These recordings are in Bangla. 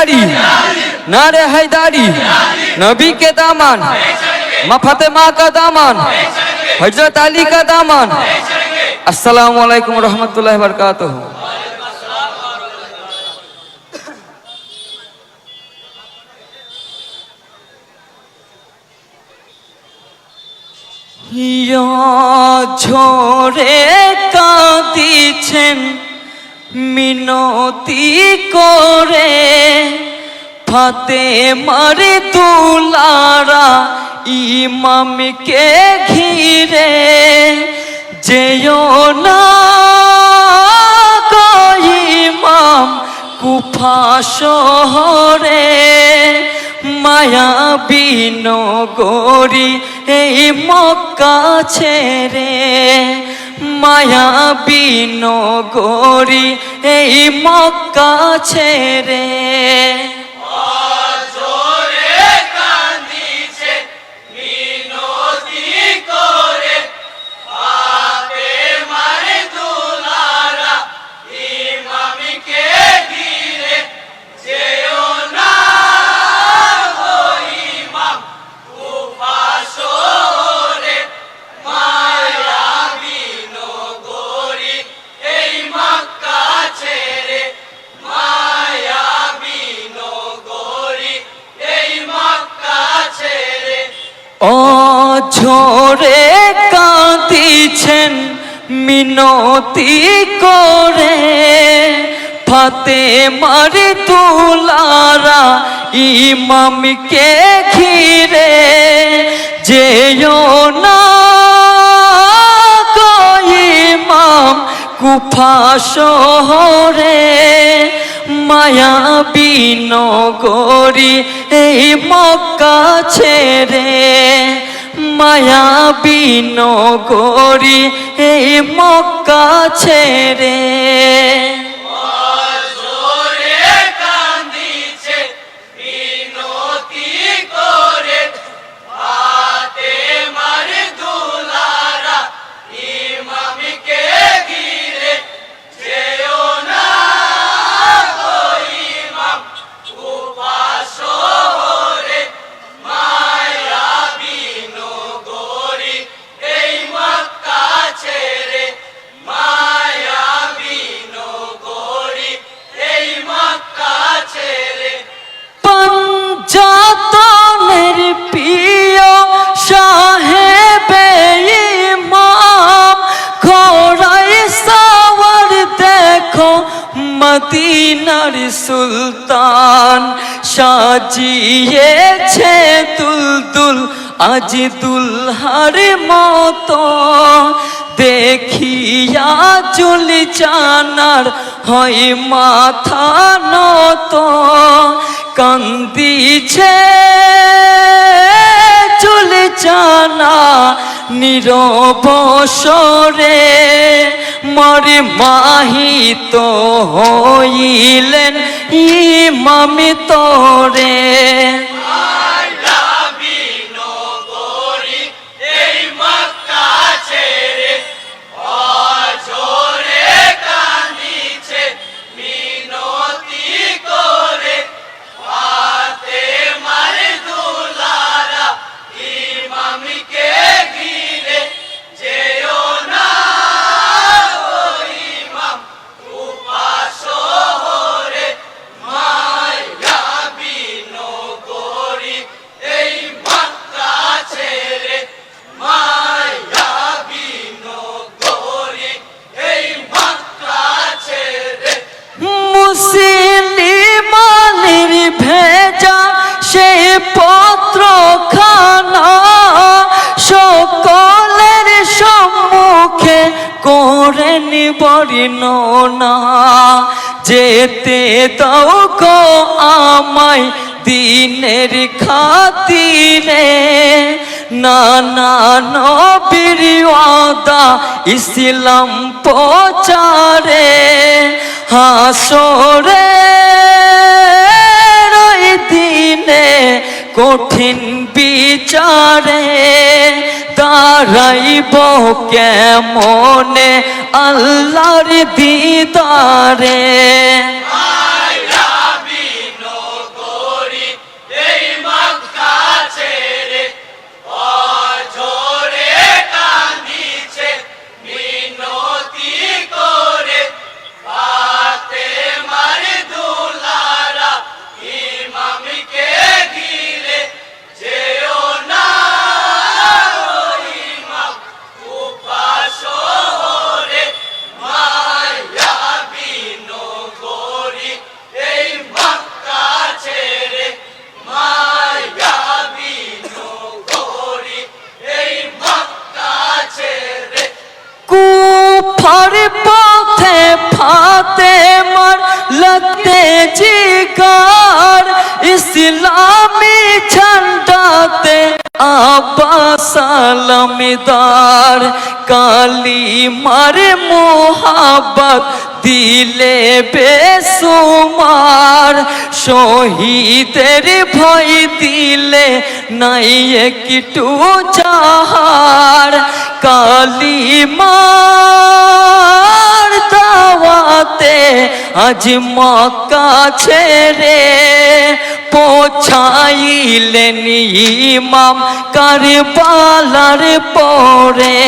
हैदारी नारे हैदारी नबी के दामन माँ फातिमा का दामन हजरत अली का दामन। अस्सलामु अलैकुम रहमतुल्लाहि व बरकातुहू। ঝরে কাঁদিছেন মিনতি করে ফাতেমার দুলারা ইমামকে ঘিরে যেও না গো ইমাম কুফা শহরে মায়াবী নগরী এই মক্কা ছেড়ে মায়াবী নগরী এই মক্কা ছেড়ে। ঝরে কাঁদিছেন মিনতি করে ফাতেমার দুলারা ইমামকে ঘিরে যেও না গো ইমাম কুফা শহরে মায়াবী নগরী এই মক্কা ছেড়ে মায়াবী নগরী এই মক্কা ছেড়ে। পঞ্জাতনের প্রিয় সাহেবে ইমাম ঘোড়ায় সাওয়ার দেখো মদিনার সুলতান সাজিয়েছে দুলদুল আজ দুলহার মতো দেখিয়া চুল জানার হয় মাথা নত কান্দিছে চুল জানা নীরব স্বরে মরে মাহিত হইলেন ইমাম তোরে। মুসলিমানের ভেজা সে পত্র খানা সকলের সম্মুখে করেন বর্ণনা যেতে দাও গো আমায় দিনের খাতিরে নানা নবীর ওয়াদা ইসলাম প্রচারে হাসরে ওই দিনে কঠিন বিচারে দাঁড়াইব কেমনে আল্লাহর দিদারে। জিগার ইসলামী ঝান্ডাতে আব্বাস সালামদার কালিমার মোহাব্বত দিলে বেসুমার শহীদের ভয় দিলে নাই একটু চাহার কালিমার দাওয়াতে আজ মক্কা ছেড়ে পৌঁছাইলেন ইমাম কারবালার পরে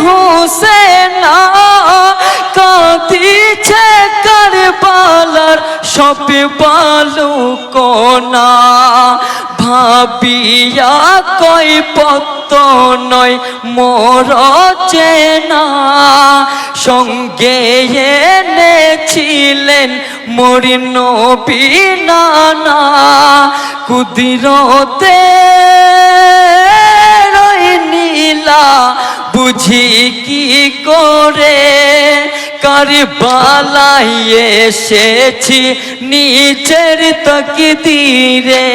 হুসেনা কাঁদিছে কারবালার সব বালু কোনা ভাবিয়া কই পত্ত নয় মোর চেনা সঙ্গে এনেছিলেন মোর নবী নানা কুদিরতে নীলা বুঝি কি করে কারবালায় এসেছি নিজের তাকদীরে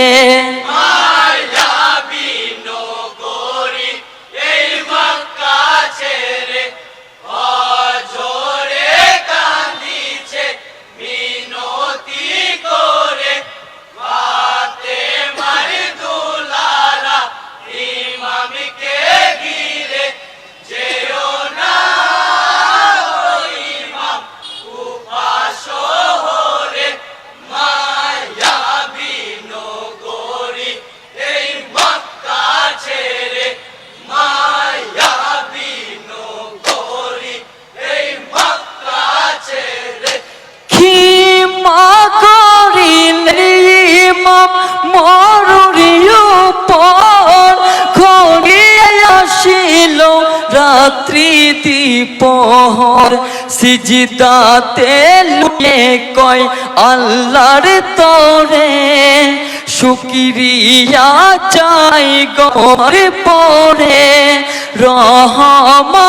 রাত্রি দ্বিপহর সিজদাতে লুয়ে কয় আল্লাহর তরে শুকরিয়া চাই গর পরে রহমান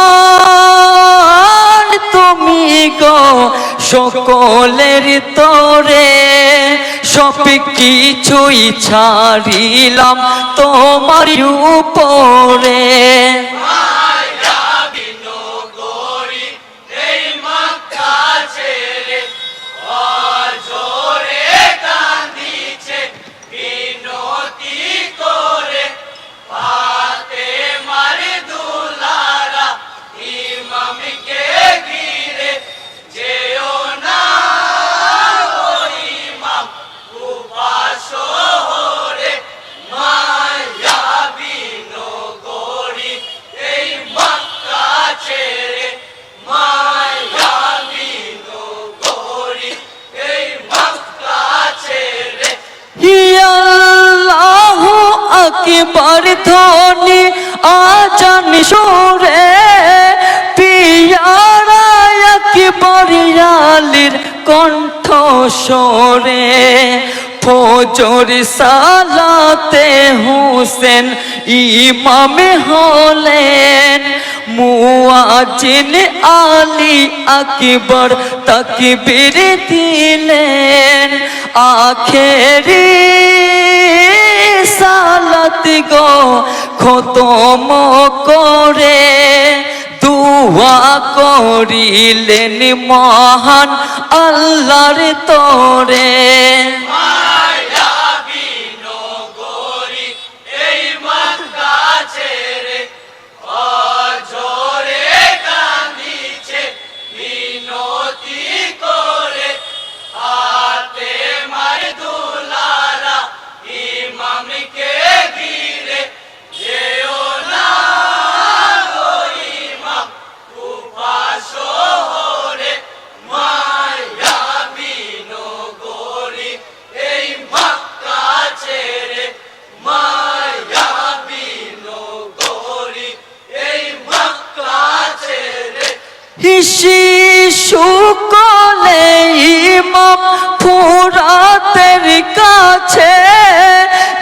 তুমি গো সকলের তরে সব কিছুই ছাড়িলাম তোমার উপরে একবার ধ্বনি আজান সুরে পিয়ারা একবার আলীর কণ্ঠ সরে ফজর সালাতে হুসেন ইমামে হলেন মুয়াজ্জিন আলী আকবর তাকবীর দিলেন আখেরি সালাত গো খতম করে দুয়া করিলেন মহান আল্লাহর তরে মিনতি করে হাতে শিশু কোলে ইমাম ফুরাতের কাছে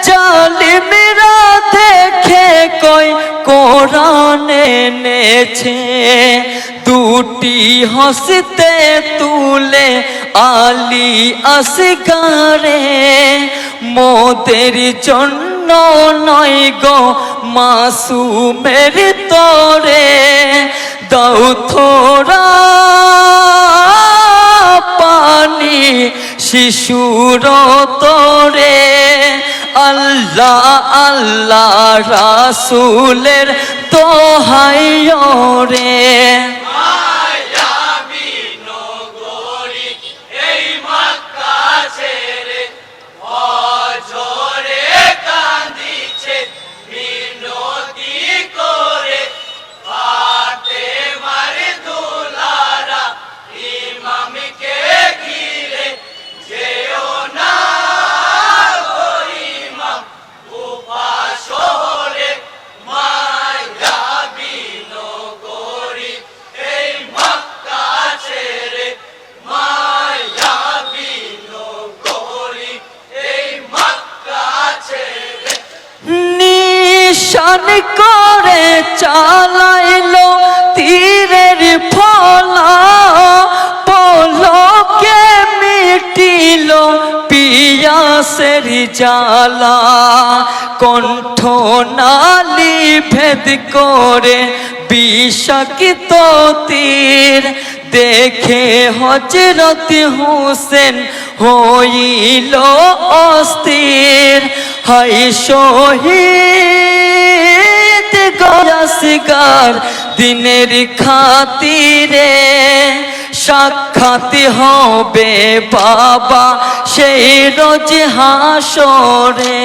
জালিমরা দেখে কই কোরআন এনেছে দুটি হস্তে তুলে আলী আসগারে মোদের জন্য নয় গো মাসুমের তরে দাও থোড়া পানি শিশুর তরে আল্লাহ আল্লাহ রাসূলের দোহাই রে নিশান করে চালাইলো তীরের ফলা পলকে মিটিল পিয়াসের জ্বালা কণ্ঠ নালী ভেদ করে বিষাক্ত তীর দেখে হযরত হোসেন হইল অস্থির হায় শহীদ গয়াসগার দিনের খাতিরে সাক্ষাৎ হবে বাবা সেই রোজ হাসরে।